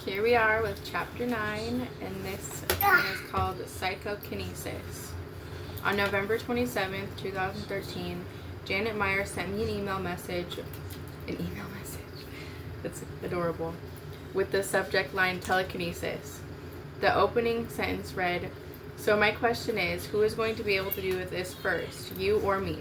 Here we are with chapter 9, and this one is called Psychokinesis. On November 27th, 2013, Janet Meyer sent me an email message, that's adorable, with the subject line telekinesis. The opening sentence read, "So my question is, who is going to be able to do this first, you or me?"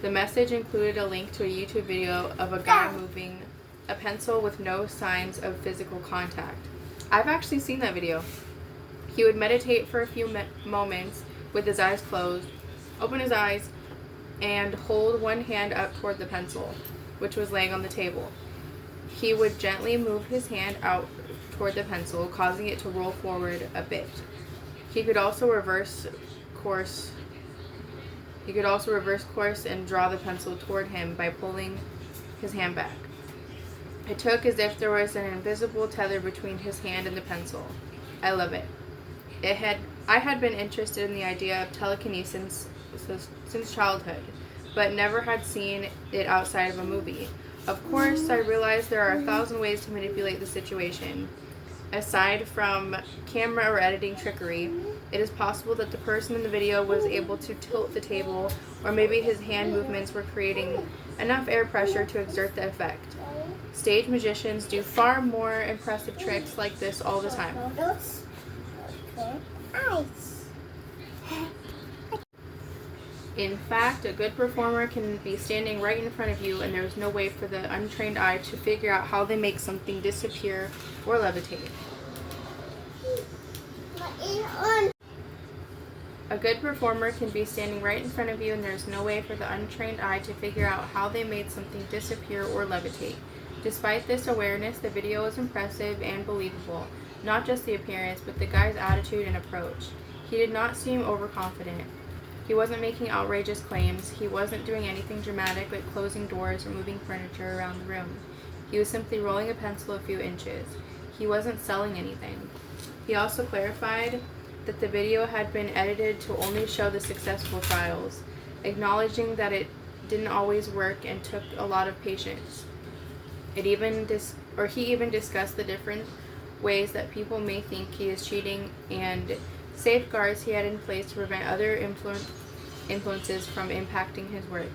The message included a link to a YouTube video of a guy moving a pencil with no signs of physical contact. I've actually seen that video. He would meditate for a few moments with his eyes closed, open his eyes, and hold one hand up toward the pencil, which was laying on the table. He would gently move his hand out toward the pencil, causing it to roll forward a bit. He could also reverse course and draw the pencil toward him by pulling his hand back. It took as if there was an invisible tether between his hand and the pencil. I love it. I had been interested in the idea of telekinesis since childhood, but never had seen it outside of a movie. Of course, I realized there are 1,000 ways to manipulate the situation. Aside from camera or editing trickery, it is possible that the person in the video was able to tilt the table, or maybe his hand movements were creating enough air pressure to exert the effect. Stage magicians do far more impressive tricks like this all the time. In fact, a good performer can be standing right in front of you and there is no way for the untrained eye to figure out how they make something disappear or levitate. A good performer can be standing right in front of you and there's no way for the untrained eye to figure out how they made something disappear or levitate. Despite this awareness, the video was impressive and believable. Not just the appearance, but the guy's attitude and approach. He did not seem overconfident. He wasn't making outrageous claims. He wasn't doing anything dramatic like closing doors or moving furniture around the room. He was simply rolling a pencil a few inches. He wasn't selling anything. He also clarified that the video had been edited to only show the successful trials, acknowledging that it didn't always work and took a lot of patience. He even discussed the different ways that people may think he is cheating and safeguards he had in place to prevent other influences from impacting his work.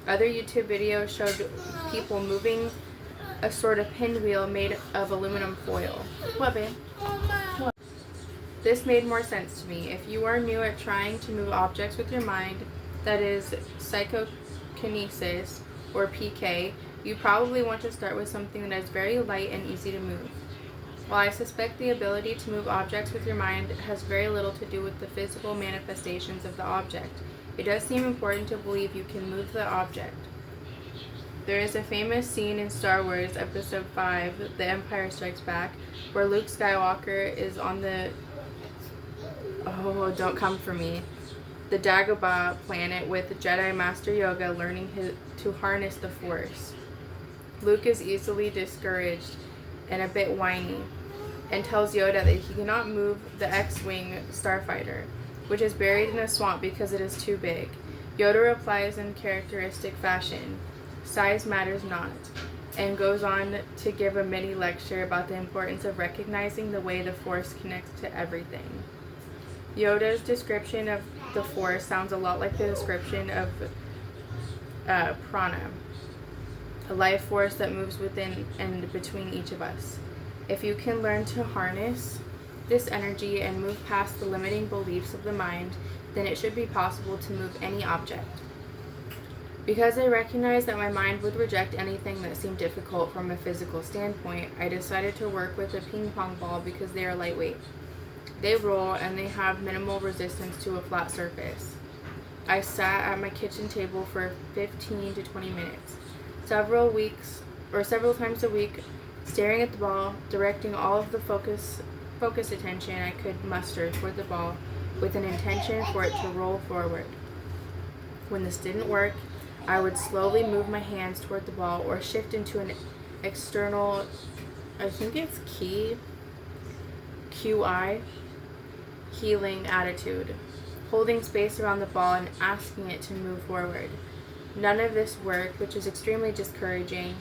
Other YouTube videos showed people moving a sort of pinwheel made of aluminum foil. What, babe? What? This made more sense to me. If you are new at trying to move objects with your mind, that is psychokinesis or PK, you probably want to start with something that is very light and easy to move. While I suspect the ability to move objects with your mind has very little to do with the physical manifestations of the object, it does seem important to believe you can move the object. There is a famous scene in Star Wars Episode 5, The Empire Strikes Back, where Luke Skywalker is on the don't come for me, the Dagobah planet with Jedi Master Yoda learning to harness the Force. Luke is easily discouraged and a bit whiny, and tells Yoda that he cannot move the X-Wing starfighter, which is buried in a swamp because it is too big. Yoda replies in characteristic fashion, "Size matters not," and goes on to give a mini lecture about the importance of recognizing the way the Force connects to everything. Yoda's description of the Force sounds a lot like the description of prana, a life force that moves within and between each of us. If you can learn to harness this energy and move past the limiting beliefs of the mind, then it should be possible to move any object. Because I recognized that my mind would reject anything that seemed difficult from a physical standpoint, I decided to work with a ping pong ball because they are lightweight. They roll and they have minimal resistance to a flat surface. I sat at my kitchen table for 15 to 20 minutes. Several times a week, staring at the ball, directing all of the focus attention I could muster toward the ball with an intention for it to roll forward. When this didn't work, I would slowly move my hands toward the ball or shift into an external, I think it's QI, healing attitude, holding space around the ball and asking it to move forward. None of this worked, which is extremely discouraging.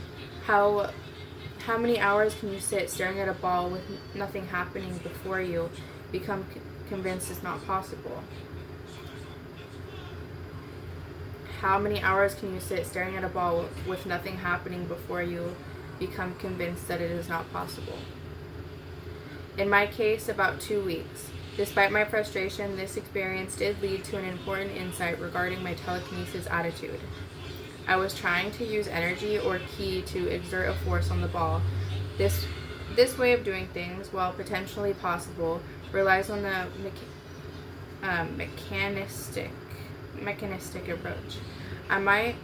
How many hours can you sit staring at a ball with nothing happening before you become convinced it's not possible? How many hours can you sit staring at a ball with nothing happening before you become convinced that it is not possible? In my case, about 2 weeks. Despite my frustration, this experience did lead to an important insight regarding my telekinesis attitude. I was trying to use energy or ki to exert a force on the ball. This way of doing things, while potentially possible, relies on the mechanistic approach. I might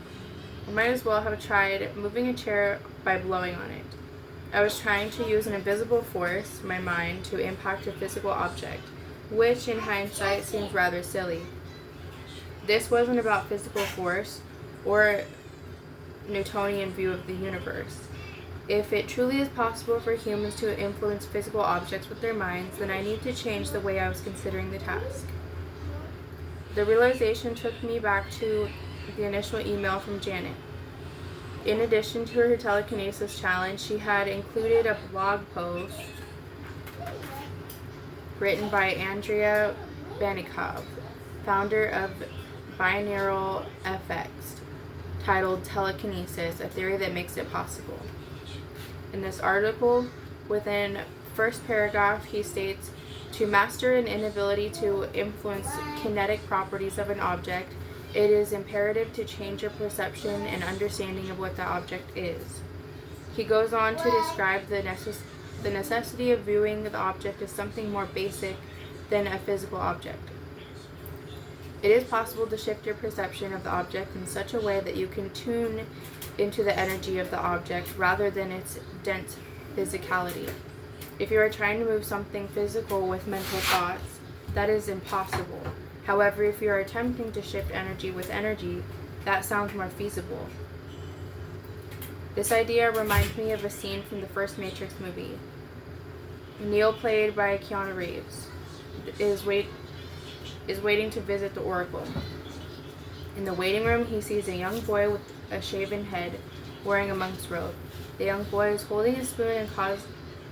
as well have tried moving a chair by blowing on it. I was trying to use an invisible force, my mind, to impact a physical object, which in hindsight seems rather silly. This wasn't about physical force or Newtonian view of the universe. If it truly is possible for humans to influence physical objects with their minds, then I need to change the way I was considering the task. The realization took me back to the initial email from Janet. In addition to her telekinesis challenge, she had included a blog post written by Andrea Banikov, founder of Binaural FX, titled Telekinesis, a Theory That Makes It Possible. In this article, within first paragraph, he states, to master an inability to influence kinetic properties of an object, it is imperative to change your perception and understanding of what the object is. He goes on to describe the necessity of viewing the object as something more basic than a physical object. It is possible to shift your perception of the object in such a way that you can tune into the energy of the object rather than its dense physicality. If you are trying to move something physical with mental thoughts, that is impossible. However, if you are attempting to shift energy with energy, that sounds more feasible. This idea reminds me of a scene from the first Matrix movie. Neo, played by Keanu Reeves, is waiting to visit the Oracle. In the waiting room, he sees a young boy with a shaven head wearing a monk's robe. The young boy is holding a spoon and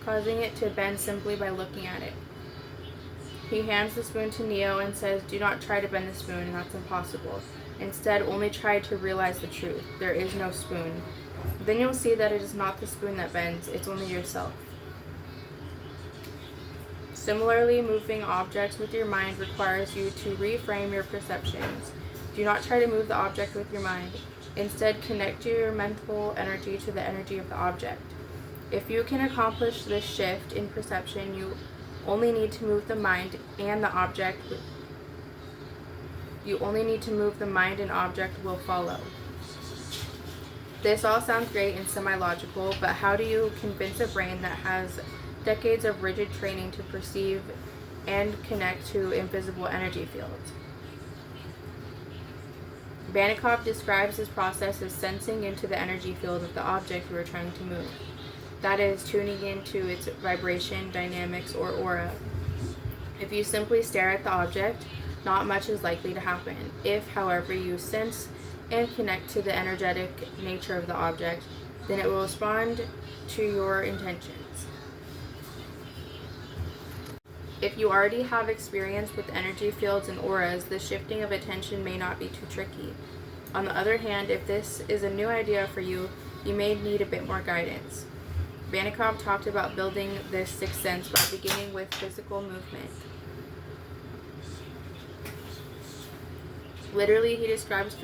causing it to bend simply by looking at it. He hands the spoon to Neo and says, do not try to bend the spoon, that's impossible. Instead, only try to realize the truth. There is no spoon. Then you'll see that it is not the spoon that bends, it's only yourself. Similarly, moving objects with your mind requires you to reframe your perceptions. Do not try to move the object with your mind. Instead, connect your mental energy to the energy of the object. If you can accomplish this shift in perception, you only need to move the mind and the object. You only need to move the mind and object will follow. This all sounds great and semi-logical, but how do you convince a brain that has decades of rigid training to perceive and connect to invisible energy fields? Banikov describes this process as sensing into the energy field of the object you are trying to move. That is, tuning into its vibration, dynamics, or aura. If you simply stare at the object, not much is likely to happen. If, however, you sense and connect to the energetic nature of the object, then it will respond to your intentions. If you already have experience with energy fields and auras, the shifting of attention may not be too tricky. On the other hand, if this is a new idea for you, you may need a bit more guidance. Banikov talked about building this sixth sense by beginning with physical movement. Literally, he describes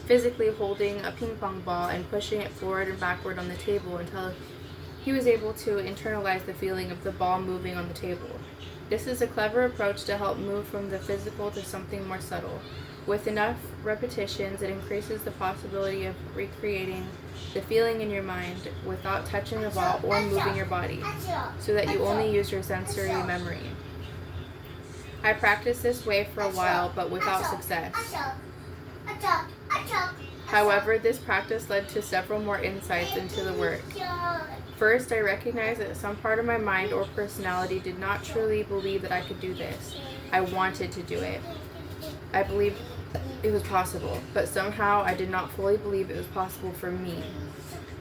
physically holding a ping pong ball and pushing it forward and backward on the table until he was able to internalize the feeling of the ball moving on the table. This is a clever approach to help move from the physical to something more subtle. With enough repetitions, it increases the possibility of recreating the feeling in your mind without touching the ball or moving your body, so that you only use your sensory memory. I practiced this way for a while, but without success. However, this practice led to several more insights into the work. First, I recognized that some part of my mind or personality did not truly believe that I could do this. I wanted to do it. I believed it was possible, but somehow I did not fully believe it was possible for me.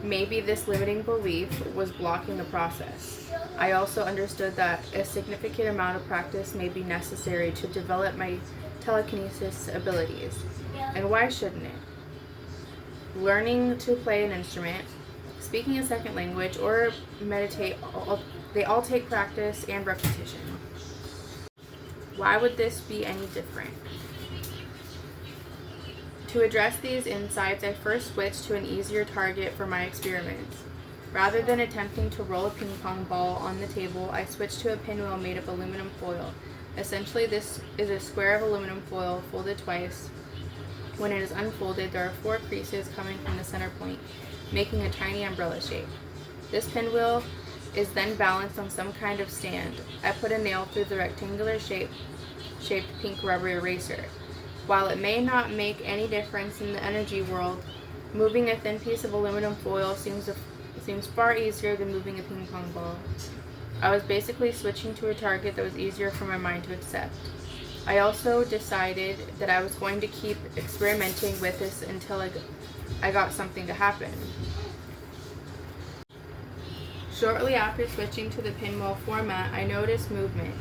Maybe this limiting belief was blocking the process. I also understood that a significant amount of practice may be necessary to develop my telekinesis abilities. And why shouldn't it? Learning to play an instrument, speaking a second language, or meditate, they all take practice and repetition. Why would this be any different? To address these insights, I first switched to an easier target for my experiments. Rather than attempting to roll a ping pong ball on the table, I switched to a pinwheel made of aluminum foil. Essentially, this is a square of aluminum foil folded twice. When it is unfolded, there are 4 creases coming from the center point, making a tiny umbrella shape. This pinwheel is then balanced on some kind of stand. I put a nail through the rectangular shaped pink rubber eraser. While it may not make any difference in the energy world, moving a thin piece of aluminum foil seems far easier than moving a ping pong ball. I was basically switching to a target that was easier for my mind to accept. I also decided that I was going to keep experimenting with this until I got something to happen. Shortly after switching to the pinwheel format, I noticed movement.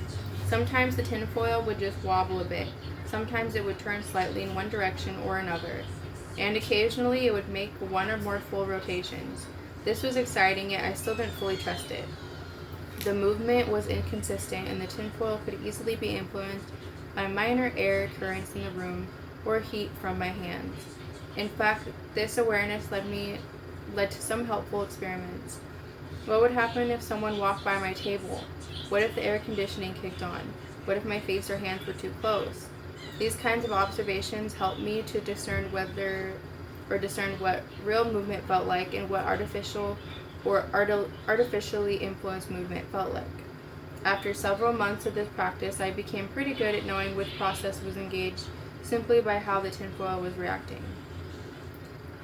Sometimes the tinfoil would just wobble a bit. Sometimes it would turn slightly in one direction or another, and occasionally it would make one or more full rotations. This was exciting, yet I still didn't fully trust it. The movement was inconsistent, and the tinfoil could easily be influenced by minor air currents in the room or heat from my hands. In fact, this awareness led to some helpful experiments. What would happen if someone walked by my table? What if the air conditioning kicked on? What if my face or hands were too close? These kinds of observations helped me to discern what real movement felt like and what artificially influenced movement felt like. After several months of this practice, I became pretty good at knowing which process was engaged simply by how the tinfoil was reacting.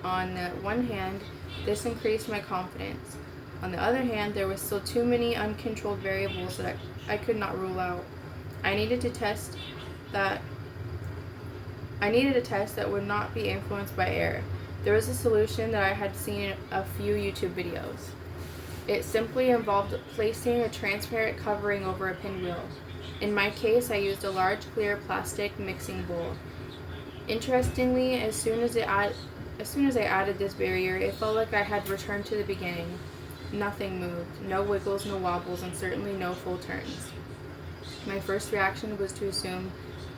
On the one hand, this increased my confidence. On the other hand, there was still too many uncontrolled variables that I could not rule out. I needed a test that would not be influenced by air. There was a solution that I had seen in a few YouTube videos. It simply involved placing a transparent covering over a pinwheel. In my case, I used a large clear plastic mixing bowl. Interestingly, as soon as I added this barrier, it felt like I had returned to the beginning. Nothing moved, no wiggles, no wobbles, and certainly no full turns. My first reaction was to assume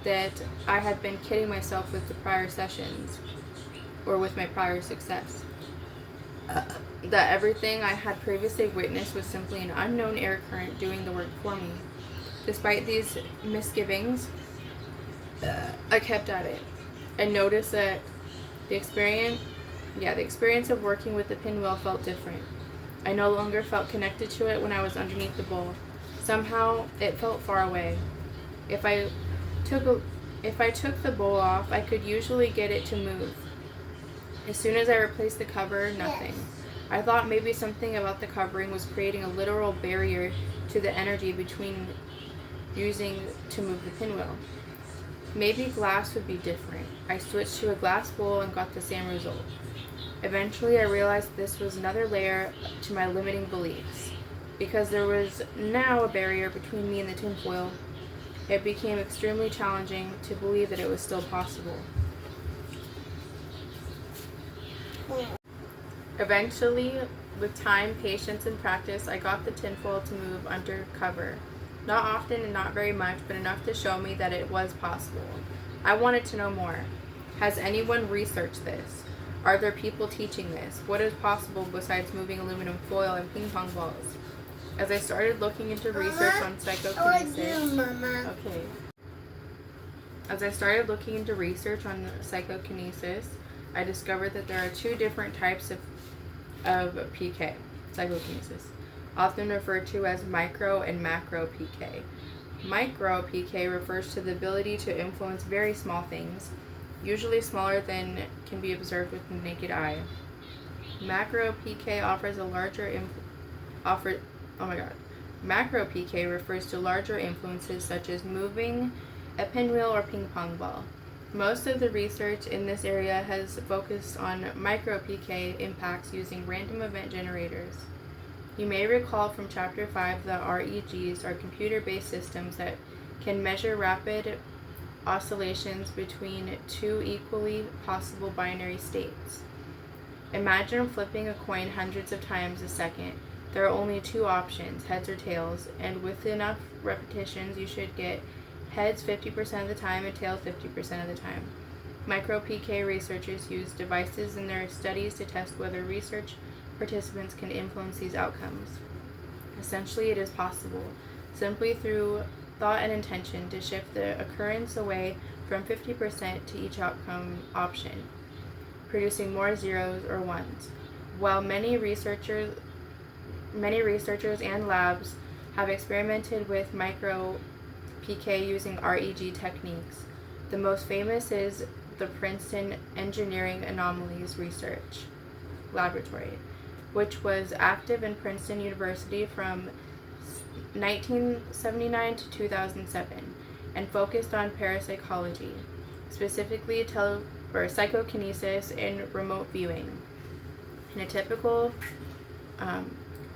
that I had been kidding myself with the prior sessions, or with my prior success. That everything I had previously witnessed was simply an unknown air current doing the work for me. Despite these misgivings, I kept at it. I noticed that the experience of working with the pinwheel felt different. I no longer felt connected to it when I was underneath the bowl. Somehow, it felt far away. If I took the bowl off, I could usually get it to move. As soon as I replaced the cover, nothing. I thought maybe something about the covering was creating a literal barrier to the energy between using to move the pinwheel. Maybe glass would be different. I switched to a glass bowl and got the same result. Eventually, I realized this was another layer to my limiting beliefs. Because there was now a barrier between me and the tinfoil, it became extremely challenging to believe that it was still possible. Eventually, with time, patience, and practice, I got the tinfoil to move under cover. Not often and not very much, but enough to show me that it was possible. I wanted to know more. Has anyone researched this? Are there people teaching this? What is possible besides moving aluminum foil and ping pong balls? As I started looking into research on psychokinesis, I discovered that there are 2 different types of PK, psychokinesis, often referred to as micro and macro PK. Micro PK refers to the ability to influence very small things, usually smaller than can be observed with the naked eye. Macro PK Macro PK refers to larger influences such as moving a pinwheel or ping pong ball. Most of the research in this area has focused on micro-PK impacts using random event generators. You may recall from Chapter 5 that REGs are computer-based systems that can measure rapid oscillations between two equally possible binary states. Imagine flipping a coin hundreds of times a second. There are only two options, heads or tails, and with enough repetitions you should get heads 50% of the time and tails 50% of the time. Micro-PK researchers use devices in their studies to test whether research participants can influence these outcomes. Essentially, it is possible, simply through thought and intention, to shift the occurrence away from 50% to each outcome option, producing more zeros or ones. While many researchers and labs have experimented with micro-PK using REG techniques, the most famous is the Princeton Engineering Anomalies Research Laboratory, which was active in Princeton University from 1979 to 2007 and focused on parapsychology, specifically psychokinesis and remote viewing. In a typical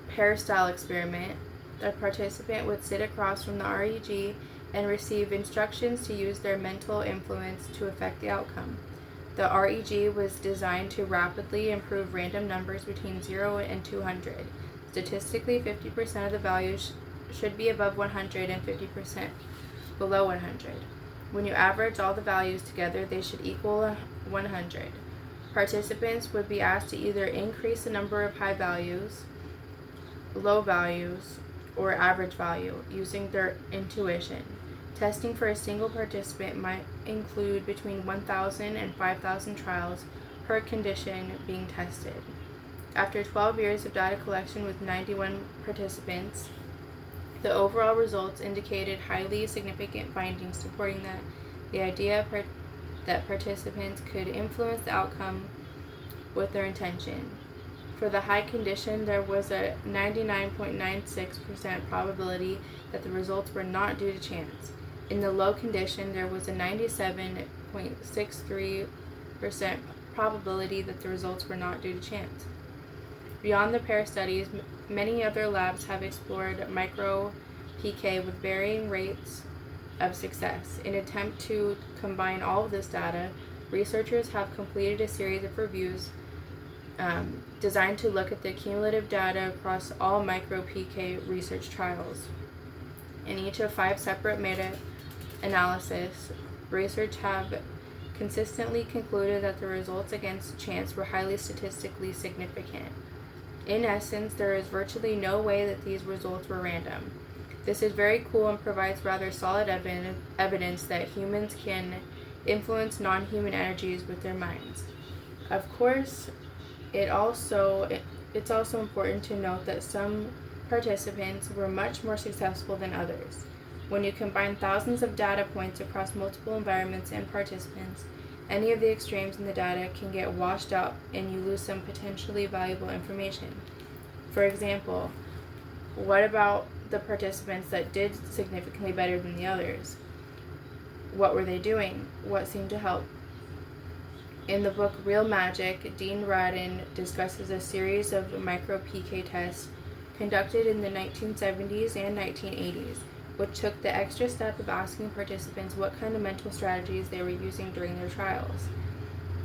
pair-style experiment, the participant would sit across from the REG and receive instructions to use their mental influence to affect the outcome. The REG was designed to rapidly improve random numbers between 0 and 200. Statistically, 50% of the values should be above 100 and 50% below 100. When you average all the values together, they should equal 100. Participants would be asked to either increase the number of high values, low values, or average value using their intuition. Testing for a single participant might include between 1,000 and 5,000 trials per condition being tested. After 12 years of data collection with 91 participants, the overall results indicated highly significant findings supporting the idea that participants could influence the outcome with their intention. For the high condition, there was a 99.96% probability that the results were not due to chance. In the low condition, there was a 97.63% probability that the results were not due to chance. Beyond the pair studies, many other labs have explored micro-PK with varying rates of success. In an attempt to combine all of this data, researchers have completed a series of reviews designed to look at the cumulative data across all micro-PK research trials. In each of 5 separate meta-analyses, research have consistently concluded that the results against chance were highly statistically significant. In essence, there is virtually no way that these results were random. This is very cool and provides rather solid evidence that humans can influence non-human energies with their minds. Of course, it's also important to note that some participants were much more successful than others. When you combine thousands of data points across multiple environments and participants, any of the extremes in the data can get washed out and you lose some potentially valuable information. For example, what about the participants that did significantly better than the others? What were they doing? What seemed to help? In the book Real Magic, Dean Radin discusses a series of micro-PK tests conducted in the 1970s and 1980s, which took the extra step of asking participants what kind of mental strategies they were using during their trials.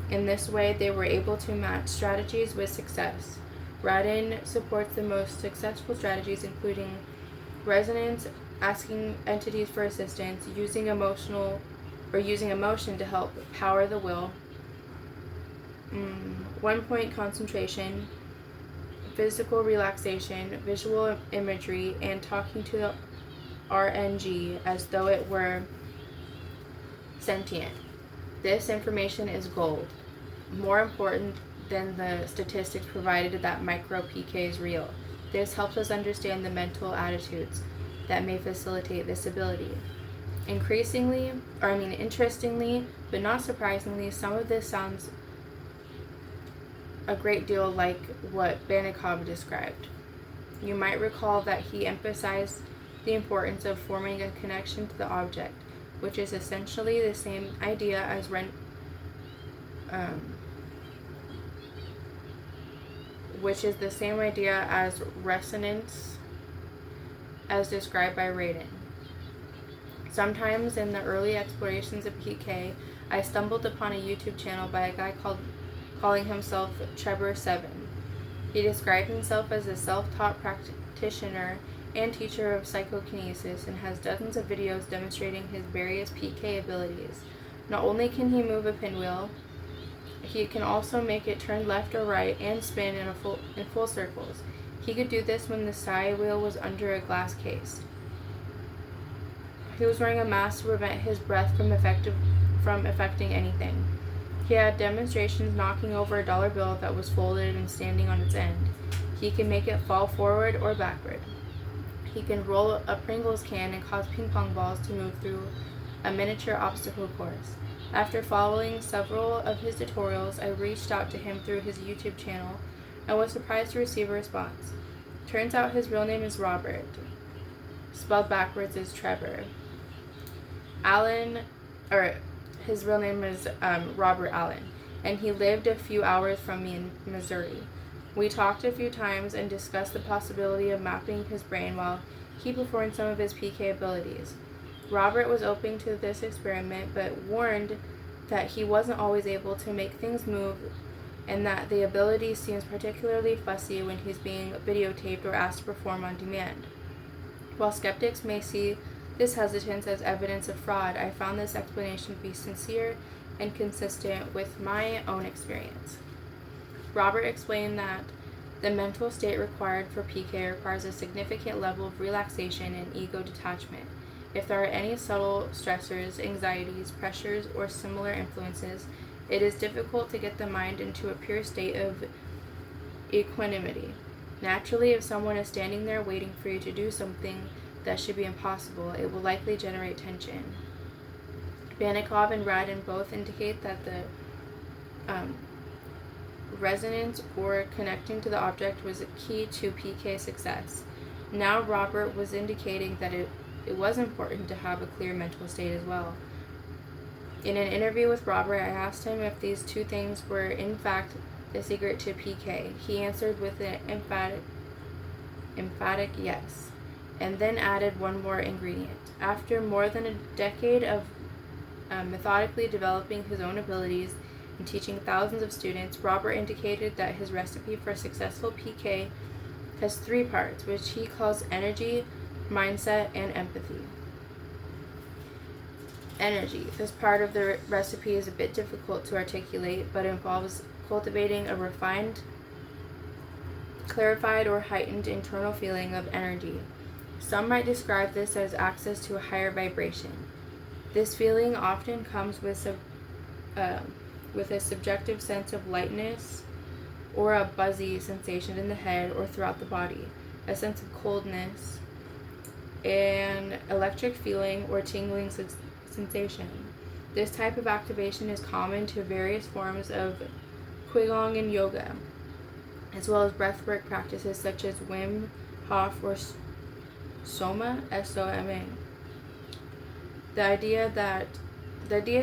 In this way, they were able to match strategies with success. Radin supports the most successful strategies including resonance, asking entities for assistance, using emotion to help power the will, one-point concentration, physical relaxation, visual imagery, and talking to the RNG as though it were sentient. This information is gold. More important than the statistics provided that micro-PK is real. This helps us understand the mental attitudes that may facilitate this ability. Interestingly, but not surprisingly, some of this sounds a great deal like what Bannikov described. You might recall that he emphasized the importance of forming a connection to the object. which is essentially the same idea as resonance as described by Radin. Sometimes in the early explorations of PK, I stumbled upon a YouTube channel by a guy calling himself Trevor7. He described himself as a self-taught practitioner and teacher of psychokinesis and has dozens of videos demonstrating his various PK abilities. Not only can he move a pinwheel, he can also make it turn left or right and spin in full circles. He could do this when the side wheel was under a glass case. He was wearing a mask to prevent his breath from affecting anything. He had demonstrations knocking over a dollar bill that was folded and standing on its end. He can make it fall forward or backward. He can roll a Pringles can and cause ping pong balls to move through a miniature obstacle course. After following several of his tutorials, I reached out to him through his YouTube channel and was surprised to receive a response. Turns out his real name is Robert. Spelled backwards is Trevor. His real name is Robert Allen, and he lived a few hours from me in Missouri. We talked a few times and discussed the possibility of mapping his brain while he performed some of his PK abilities. Robert was open to this experiment, but warned that he wasn't always able to make things move and that the ability seems particularly fussy when he's being videotaped or asked to perform on demand. While skeptics may see this hesitance as evidence of fraud, I found this explanation to be sincere and consistent with my own experience. Robert explained that the mental state required for PK requires a significant level of relaxation and ego detachment. If there are any subtle stressors, anxieties, pressures, or similar influences, it is difficult to get the mind into a pure state of equanimity. Naturally, if someone is standing there waiting for you to do something that should be impossible, it will likely generate tension. Bannikov and Radin both indicate that the resonance or connecting to the object was a key to PK success. Now Robert was indicating that it was important to have a clear mental state as well. In an interview with Robert, I asked him if these two things were in fact the secret to PK. He answered with an emphatic yes, and then added one more ingredient. After more than a decade of methodically developing his own abilities and teaching thousands of students, Robert indicated that his recipe for successful PK has 3 parts, which he calls energy, mindset, and empathy. Energy. This part of the recipe is a bit difficult to articulate, but involves cultivating a refined, clarified, or heightened internal feeling of energy. Some might describe this as access to a higher vibration. This feeling often comes with a subjective sense of lightness or a buzzy sensation in the head or throughout the body, a sense of coldness, an electric feeling or tingling sensation. This type of activation is common to various forms of Qigong and yoga, as well as breathwork practices such as Wim Hof or Soma, S-O-M-A. The idea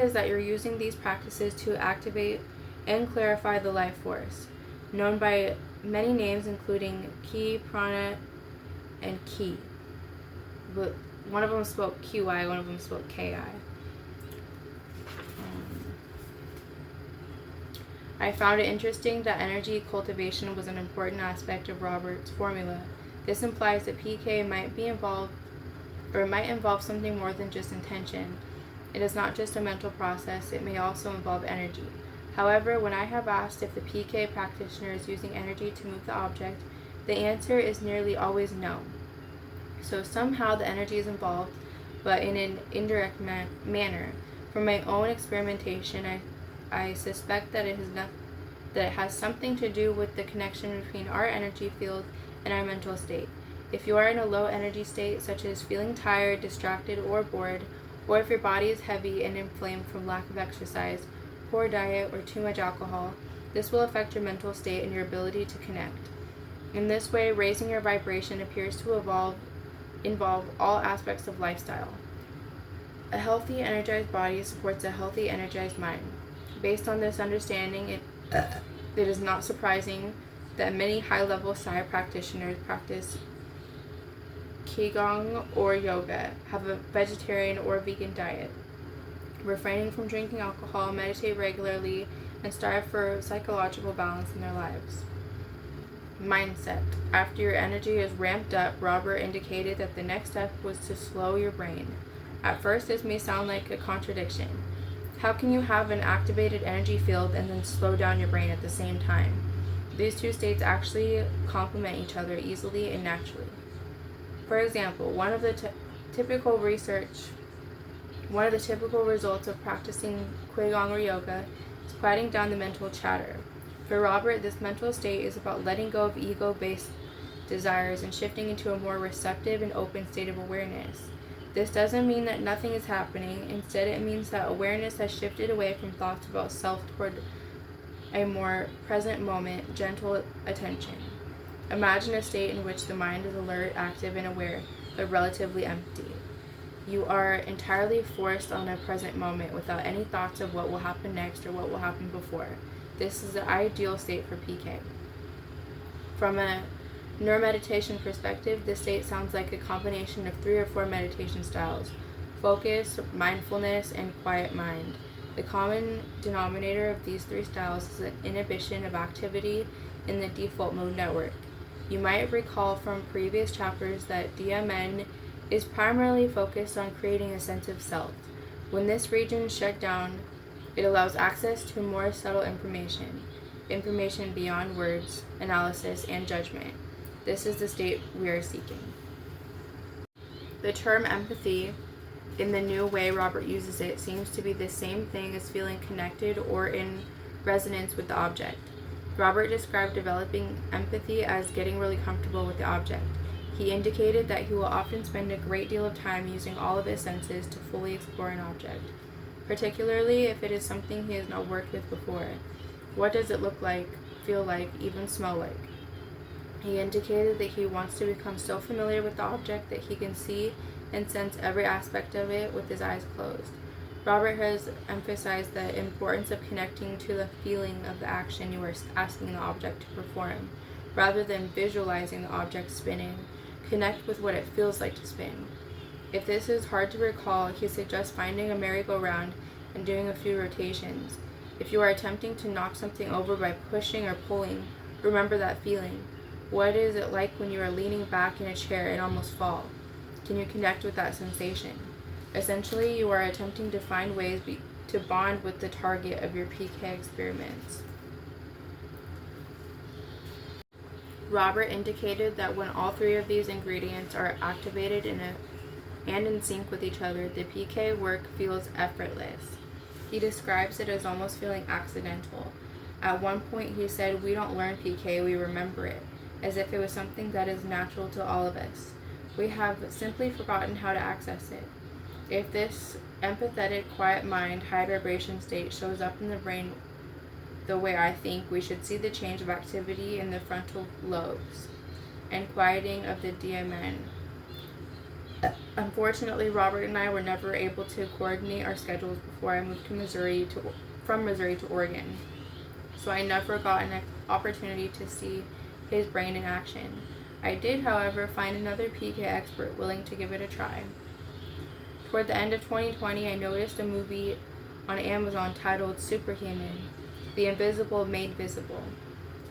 is that you're using these practices to activate and clarify the life force, known by many names including Ki, Prana, and Ki. But one of them spelled QI, one of them spelled KI. I found it interesting that energy cultivation was an important aspect of Robert's formula. This implies that PK might involve something more than just intention. It is not just a mental process, it may also involve energy. However, when I have asked if the PK practitioner is using energy to move the object, the answer is nearly always no. So somehow the energy is involved, but in an indirect manner. From my own experimentation, I suspect that it has something to do with the connection between our energy field and our mental state. If you are in a low energy state, such as feeling tired, distracted, or bored, or if your body is heavy and inflamed from lack of exercise, poor diet, or too much alcohol, this will affect your mental state and your ability to connect. In this way, raising your vibration appears to involve all aspects of lifestyle. A healthy, energized body supports a healthy, energized mind. Based on this understanding, it is not surprising that many high-level Sai practitioners practice Qigong or yoga, have a vegetarian or vegan diet, refraining from drinking alcohol, meditate regularly, and strive for psychological balance in their lives. Mindset. After your energy is ramped up, Robert indicated that the next step was to slow your brain. At first, this may sound like a contradiction. How can you have an activated energy field and then slow down your brain at the same time? These two states actually complement each other easily and naturally. For example, one of the typical results of practicing Qigong or yoga is quieting down the mental chatter. For Robert, this mental state is about letting go of ego-based desires and shifting into a more receptive and open state of awareness. This doesn't mean that nothing is happening. Instead, it means that awareness has shifted away from thoughts about self toward a more present moment, gentle attention. Imagine a state in which the mind is alert, active, and aware, but relatively empty. You are entirely forced on a present moment without any thoughts of what will happen next or what will happen before. This is the ideal state for PK. From a neuromeditation perspective, this state sounds like a combination of 3 or 4 meditation styles: focus, mindfulness, and quiet mind. The common denominator of these 3 styles is an inhibition of activity in the default mode network. You might recall from previous chapters that DMN is primarily focused on creating a sense of self. When this region is shut down, it allows access to more subtle information beyond words, analysis, and judgment. This is the state we are seeking. The term empathy, in the new way Robert uses it, seems to be the same thing as feeling connected or in resonance with the object. Robert described developing empathy as getting really comfortable with the object. He indicated that he will often spend a great deal of time using all of his senses to fully explore an object, particularly if it is something he has not worked with before. What does it look like, feel like, even smell like? He indicated that he wants to become so familiar with the object that he can see and sense every aspect of it with his eyes closed. Robert has emphasized the importance of connecting to the feeling of the action you are asking the object to perform, rather than visualizing the object spinning. Connect with what it feels like to spin. If this is hard to recall, he suggests finding a merry-go-round and doing a few rotations. If you are attempting to knock something over by pushing or pulling, remember that feeling. What is it like when you are leaning back in a chair and almost fall? Can you connect with that sensation? Essentially, you are attempting to find ways to bond with the target of your PK experiments. Robert indicated that when all 3 of these ingredients are activated and in sync with each other, the PK work feels effortless. He describes it as almost feeling accidental. At one point he said, "We don't learn PK, we remember it," as if it was something that is natural to all of us. We have simply forgotten how to access it. If this empathetic, quiet mind, high vibration state shows up in the brain the way I think, we should see the change of activity in the frontal lobes and quieting of the DMN. Unfortunately, Robert and I were never able to coordinate our schedules before I moved to from Missouri to Oregon, so I never got an opportunity to see his brain in action. I did, however, find another PK expert willing to give it a try. Toward the end of 2020, I noticed a movie on Amazon titled Superhuman: The Invisible Made Visible.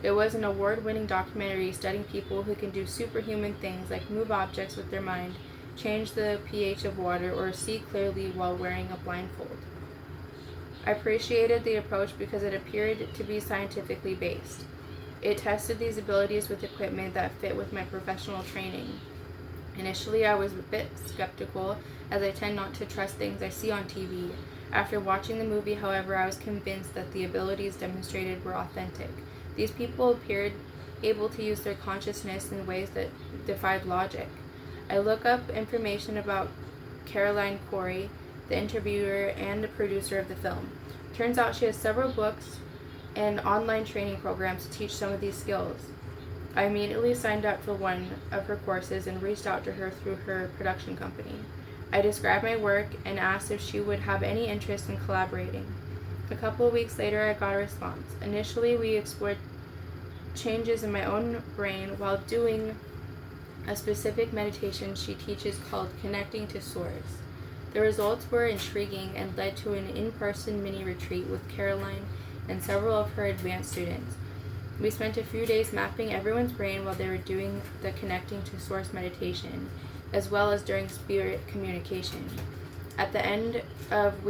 It was an award-winning documentary studying people who can do superhuman things like move objects with their mind, change the pH of water, or see clearly while wearing a blindfold. I appreciated the approach because it appeared to be scientifically based. It tested these abilities with equipment that fit with my professional training. Initially, I was a bit skeptical, as I tend not to trust things I see on TV. After watching the movie, however, I was convinced that the abilities demonstrated were authentic. These people appeared able to use their consciousness in ways that defied logic. I look up information about Caroline Corey, the interviewer and the producer of the film. Turns out she has several books and online training programs to teach some of these skills. I immediately signed up for one of her courses and reached out to her through her production company. I described my work and asked if she would have any interest in collaborating. A couple of weeks later, I got a response. Initially, we explored changes in my own brain while doing a specific meditation she teaches called Connecting to Source. The results were intriguing and led to an in-person mini retreat with Caroline and several of her advanced students. We spent a few days mapping everyone's brain while they were doing the Connecting to Source meditation, as well as during spirit communication. At the end of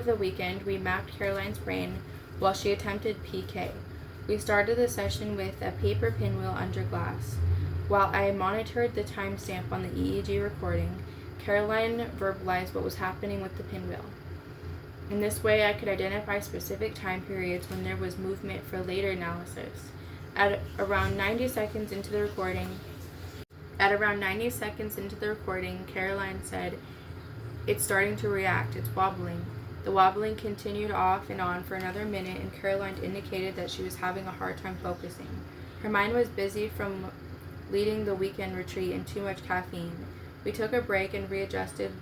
the weekend, we mapped Caroline's brain while she attempted PK. We started the session with a paper pinwheel under glass. While I monitored the timestamp on the EEG recording, Caroline verbalized what was happening with the pinwheel. In this way, I could identify specific time periods when there was movement for later analysis. At around 90 seconds into the recording, Caroline said, "It's starting to react, it's wobbling." The wobbling continued off and on for another minute, and Caroline indicated that she was having a hard time focusing. Her mind was busy from leading the weekend retreat and too much caffeine. We took a break and readjusted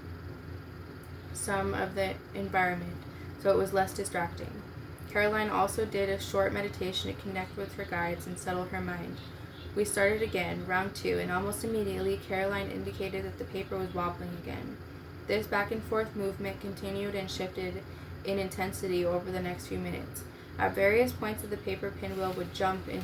some of the environment so it was less distracting. Caroline also did a short meditation to connect with her guides and settle her mind. We started again, round 2, and almost immediately Caroline indicated that the paper was wobbling again. This back and forth movement continued and shifted in intensity over the next few minutes. At various points of the paper pinwheel would jump to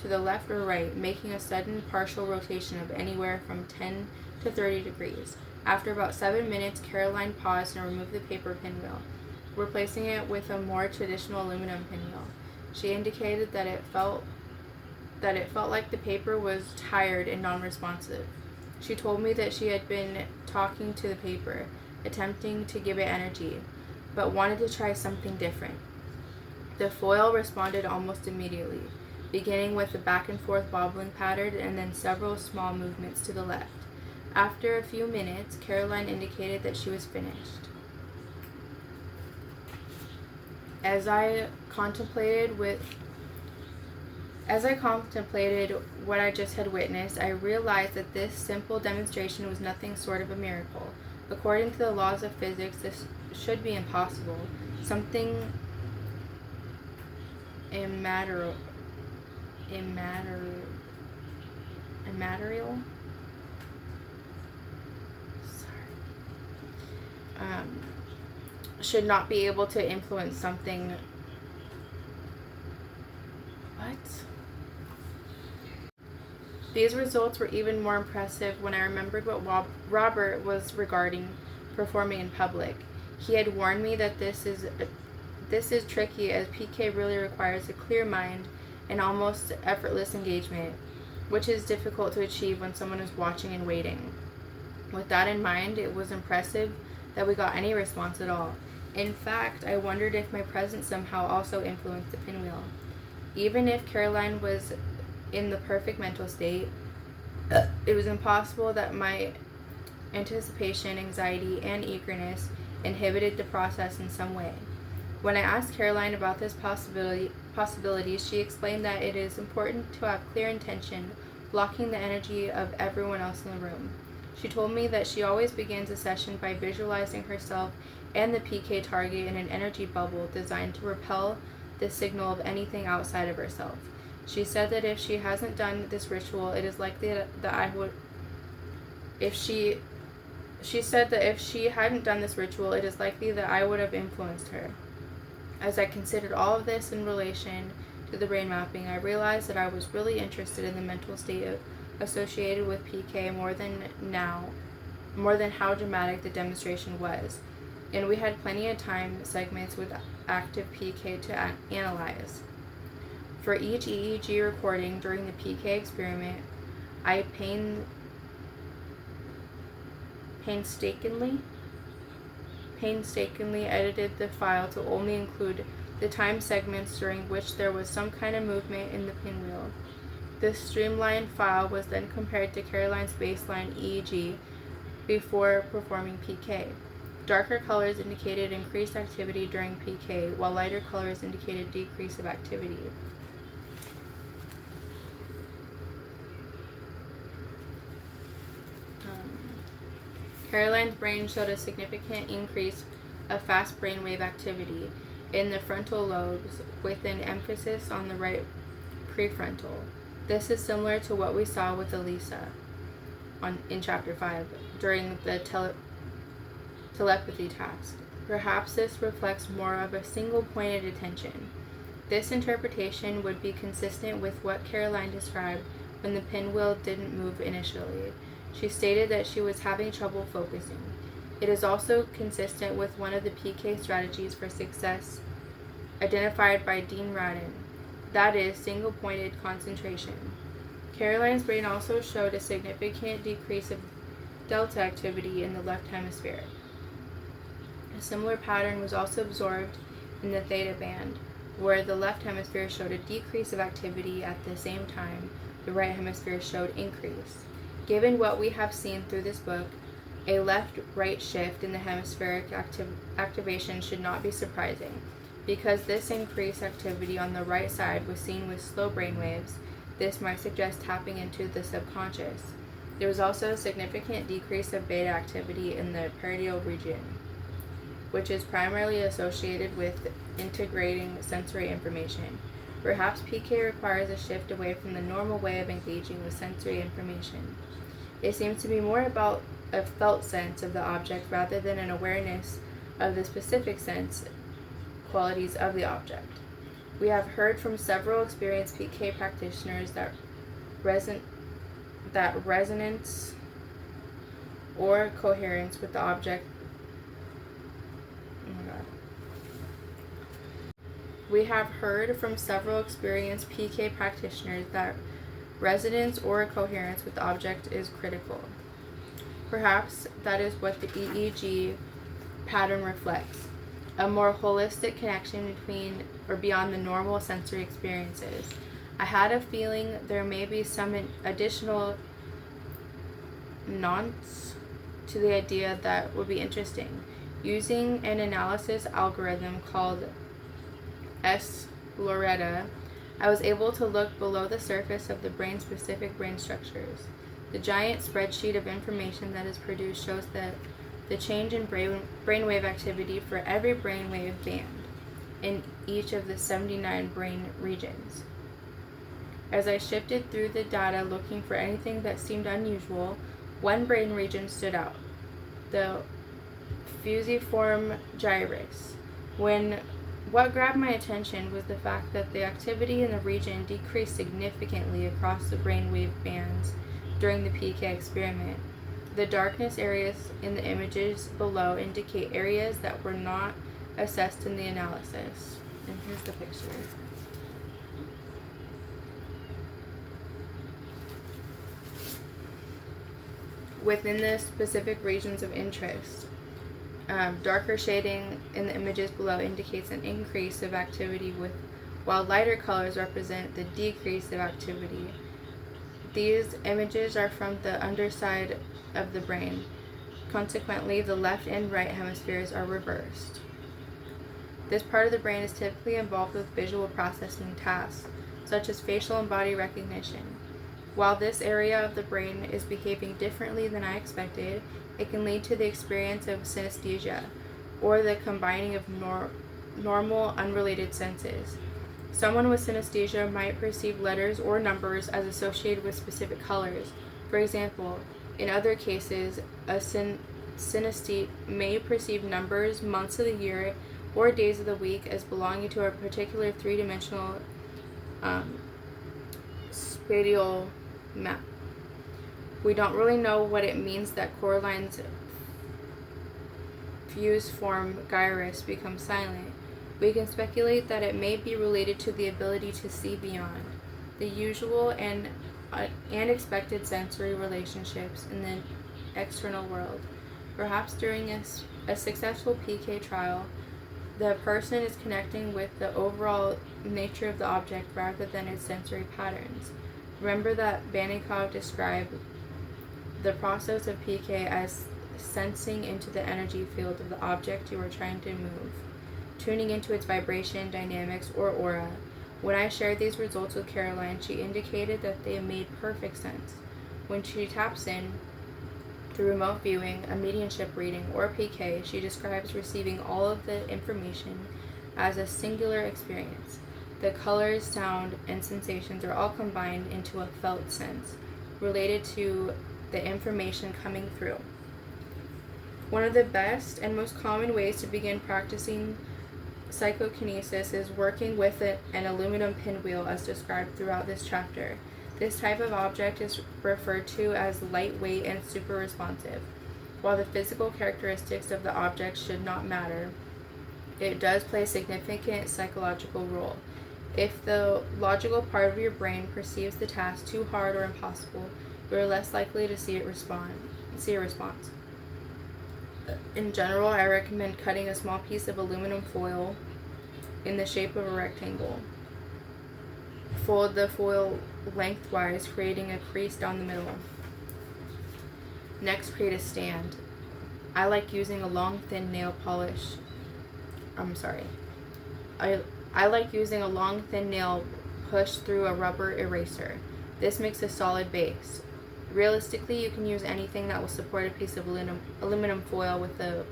the left or right, making a sudden partial rotation of anywhere from 10 to 30 degrees. After about 7 minutes, Caroline paused and removed the paper pinwheel, replacing it with a more traditional aluminum pinwheel. She indicated that it felt like the paper was tired and non-responsive. She told me that she had been talking to the paper, attempting to give it energy, but wanted to try something different. The foil responded almost immediately, beginning with a back and forth wobbling pattern and then several small movements to the left. After a few minutes, Caroline indicated that she was finished. As I contemplated what I just had witnessed, I realized that this simple demonstration was nothing short of a miracle. According to the laws of physics, this should be impossible. Something immaterial should not be able to influence something. What? These results were even more impressive when I remembered what Robert was regarding performing in public. He had warned me that this is tricky, as PK really requires a clear mind and almost effortless engagement, which is difficult to achieve when someone is watching and waiting. With that in mind, it was impressive that we got any response at all. In fact, I wondered if my presence somehow also influenced the pinwheel. Even if Caroline was in the perfect mental state, it was impossible that my anticipation, anxiety, and eagerness inhibited the process in some way. When I asked Caroline about this possibility, she explained that it is important to have clear intention, blocking the energy of everyone else in the room. She told me that she always begins a session by visualizing herself and the PK target in an energy bubble designed to repel the signal of anything outside of herself. She said that if she hasn't done this ritual, it is likely that I would. She said that if she hadn't done this ritual, it is likely that I would have influenced her. As I considered all of this in relation to the brain mapping, I realized that I was really interested in the mental state associated with PK more than how dramatic the demonstration was. And we had plenty of time segments with active PK to analyze. For each EEG recording during the PK experiment, I painstakingly edited the file to only include the time segments during which there was some kind of movement in the pinwheel. This streamlined file was then compared to Caroline's baseline EEG before performing PK. Darker colors indicated increased activity during PK, while lighter colors indicated decrease of activity. Caroline's brain showed a significant increase of fast brainwave activity in the frontal lobes, with an emphasis on the right prefrontal. This is similar to what we saw with Elisa in Chapter 5 during the telepathy task. Perhaps this reflects more of a single-pointed attention. This interpretation would be consistent with what Caroline described when the pinwheel didn't move initially. She stated that she was having trouble focusing. It is also consistent with one of the PK strategies for success identified by Dean Radin, that is, single-pointed concentration. Caroline's brain also showed a significant decrease of delta activity in the left hemisphere. A similar pattern was also observed in the theta band, where the left hemisphere showed a decrease of activity at the same time the right hemisphere showed increase. Given what we have seen through this book, a left-right shift in the hemispheric activation should not be surprising. Because this increased activity on the right side was seen with slow brain waves, this might suggest tapping into the subconscious. There was also a significant decrease of beta activity in the parietal region, which is primarily associated with integrating sensory information. Perhaps PK requires a shift away from the normal way of engaging with sensory information. It seems to be more about a felt sense of the object rather than an awareness of the specific sense qualities of the object. We have heard from several experienced PK practitioners that resonance or coherence with the object. We have heard from several experienced PK practitioners that resonance or coherence with the object is critical. Perhaps that is what the EEG pattern reflects, a more holistic connection between or beyond the normal sensory experiences. I had a feeling there may be some additional nuance to the idea that would be interesting. Using an analysis algorithm called Loretta, I was able to look below the surface of the brain-specific brain structures. The giant spreadsheet of information that is produced shows that the change in brainwave activity for every brainwave band in each of the 79 brain regions. As I shifted through the data looking for anything that seemed unusual, one brain region stood out, the fusiform gyrus. What grabbed my attention was the fact that the activity in the region decreased significantly across the brainwave bands during the PK experiment. The darkness areas in the images below indicate areas that were not assessed in the analysis. And here's the picture. Within the specific regions of interest, darker shading in the images below indicates an increase of activity, while lighter colors represent the decrease of activity. These images are from the underside of the brain. Consequently, the left and right hemispheres are reversed. This part of the brain is typically involved with visual processing tasks, such as facial and body recognition. While this area of the brain is behaving differently than I expected, it can lead to the experience of synesthesia, or the combining of normal, unrelated senses. Someone with synesthesia might perceive letters or numbers as associated with specific colors. For example, in other cases, a synesthete may perceive numbers, months of the year, or days of the week as belonging to a particular three-dimensional spatial map. We don't really know what it means that Coraline's fusiform gyrus becomes silent. We can speculate that it may be related to the ability to see beyond the usual and expected sensory relationships in the external world. Perhaps during a successful PK trial, the person is connecting with the overall nature of the object rather than its sensory patterns. Remember that Bannikov described the process of PK as sensing into the energy field of the object you are trying to move, tuning into its vibration, dynamics, or aura. When I shared these results with Caroline, she indicated that they made perfect sense. When she taps in, Through remote viewing, a mediumship reading, or PK, she describes receiving all of the information as a singular experience. The colors, sound, and sensations are all combined into a felt sense, related to the information coming through. One of the best and most common ways to begin practicing psychokinesis is working with an aluminum pinwheel as described throughout this chapter. This type of object is referred to as lightweight and super responsive. While the physical characteristics of the object should not matter, it does play a significant psychological role. If the logical part of your brain perceives the task too hard or impossible, you are less likely to see a response. In general, I recommend cutting a small piece of aluminum foil in the shape of a rectangle. Fold the foil lengthwise, creating a crease down the middle. Next, create a stand. I like using a long, thin nail polish. I like using a long, thin nail pushed through a rubber eraser. This makes a solid base. Realistically, you can use anything that will support a piece of aluminum foil with a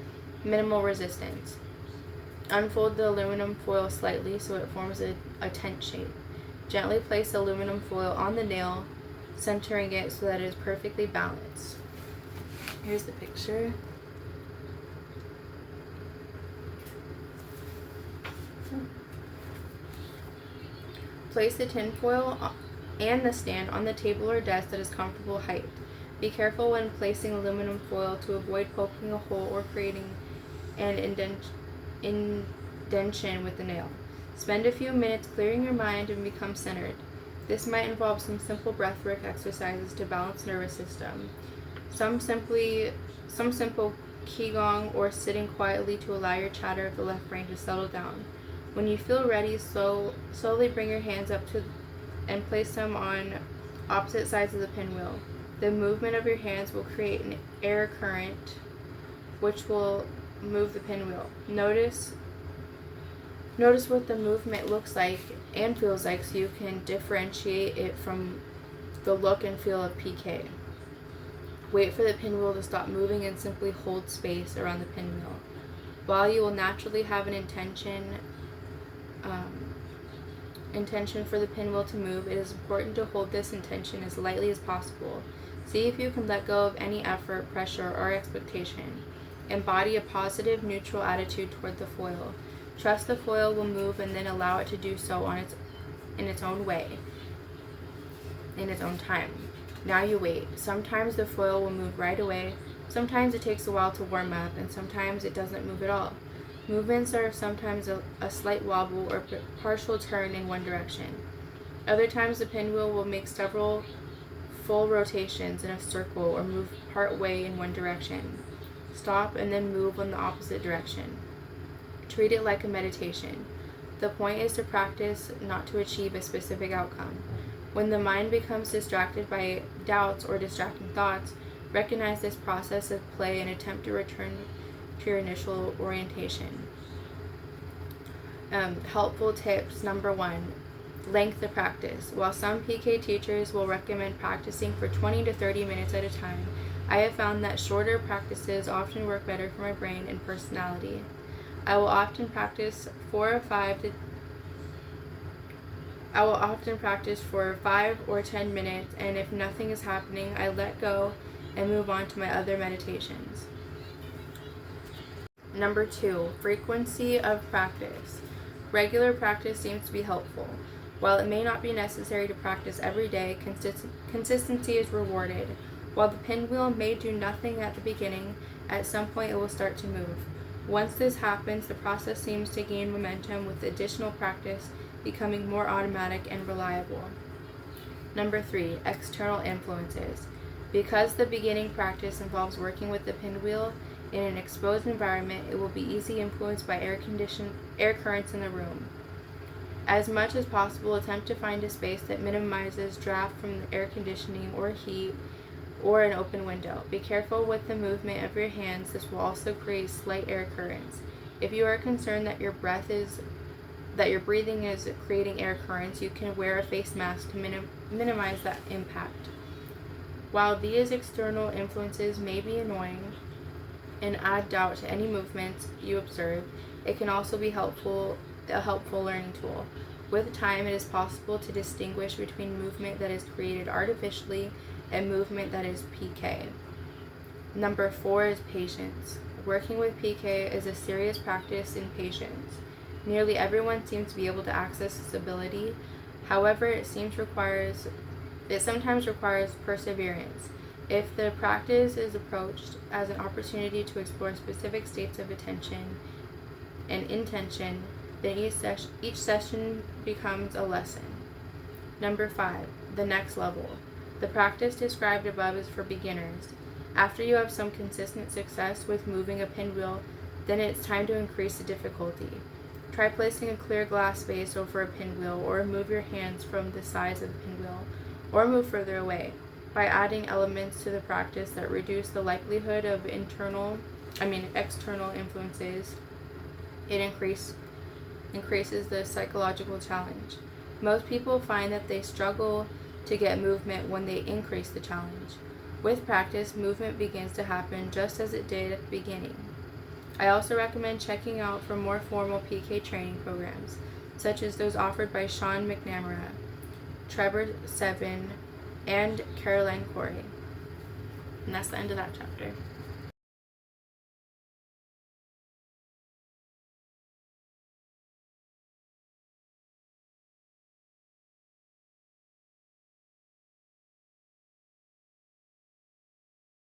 minimal resistance. Unfold the aluminum foil slightly so it forms a tent shape. Gently place the aluminum foil on the nail, centering it so that it is perfectly balanced. Here's the picture. Place the tinfoil and the stand on the table or desk that is comfortable height. Be careful when placing aluminum foil to avoid poking a hole or creating an indentation with the nail. Spend a few minutes clearing your mind and become centered. This might involve some simple breathwork exercises to balance nervous system. Some simple qigong or sitting quietly to allow your chatter of the left brain to settle down. When you feel ready, slowly bring your hands up and place them on opposite sides of the pinwheel. The movement of your hands will create an air current which will move the pinwheel. Notice what the movement looks like and feels like so you can differentiate it from the look and feel of PK. Wait for the pinwheel to stop moving and simply hold space around the pinwheel. While you will naturally have an intention for the pinwheel to move, it is important to hold this intention as lightly as possible. See if you can let go of any effort, pressure, or expectation. Embody a positive, neutral attitude toward the foil. Trust the foil will move and then allow it to do so in its own way, in its own time. Now you wait. Sometimes the foil will move right away, sometimes it takes a while to warm up, and sometimes it doesn't move at all. Movements are sometimes a slight wobble or partial turn in one direction. Other times the pinwheel will make several full rotations in a circle or move part way in one direction. Stop and then move in the opposite direction. Treat it like a meditation. The point is to practice, not to achieve a specific outcome. When the mind becomes distracted by doubts or distracting thoughts, recognize this process of play and attempt to return to your initial orientation. Helpful tips. Number 1, length of practice. While some PK teachers will recommend practicing for 20 to 30 minutes at a time, I have found that shorter practices often work better for my brain and personality. I will often practice for 5 or 10 minutes, and if nothing is happening, I let go and move on to my other meditations. Number 2, frequency of practice. Regular practice seems to be helpful. While it may not be necessary to practice every day, consistency is rewarded. While the pinwheel may do nothing at the beginning, at some point it will start to move. Once this happens, the process seems to gain momentum with additional practice becoming more automatic and reliable. Number 3, external influences. Because the beginning practice involves working with the pinwheel in an exposed environment, it will be easily influenced by air currents in the room. As much as possible, attempt to find a space that minimizes draft from the air conditioning or heat or an open window. Be careful with the movement of your hands. This will also create slight air currents. If you are concerned that your breathing is creating air currents, you can wear a face mask to minimize that impact. While these external influences may be annoying and add doubt to any movements you observe, it can also be a helpful learning tool. With time, it is possible to distinguish between movement that is created artificially and movement that is PK. Number 4 is patience. Working with PK is a serious practice in patience. Nearly everyone seems to be able to access this ability. However, it sometimes requires perseverance. If the practice is approached as an opportunity to explore specific states of attention and intention, then each session becomes a lesson. Number 5, the next level. The practice described above is for beginners. After you have some consistent success with moving a pinwheel, then it's time to increase the difficulty. Try placing a clear glass vase over a pinwheel, or move your hands from the sides of the pinwheel, or move further away. By adding elements to the practice that reduce the likelihood of external influences, it increases the psychological challenge. Most people find that they struggle to get movement when they increase the challenge. With practice, movement begins to happen just as it did at the beginning. I also recommend checking out for more formal PK training programs, such as those offered by Sean McNamara, Trevor Seven, and Caroline Corey. And that's the end of that chapter.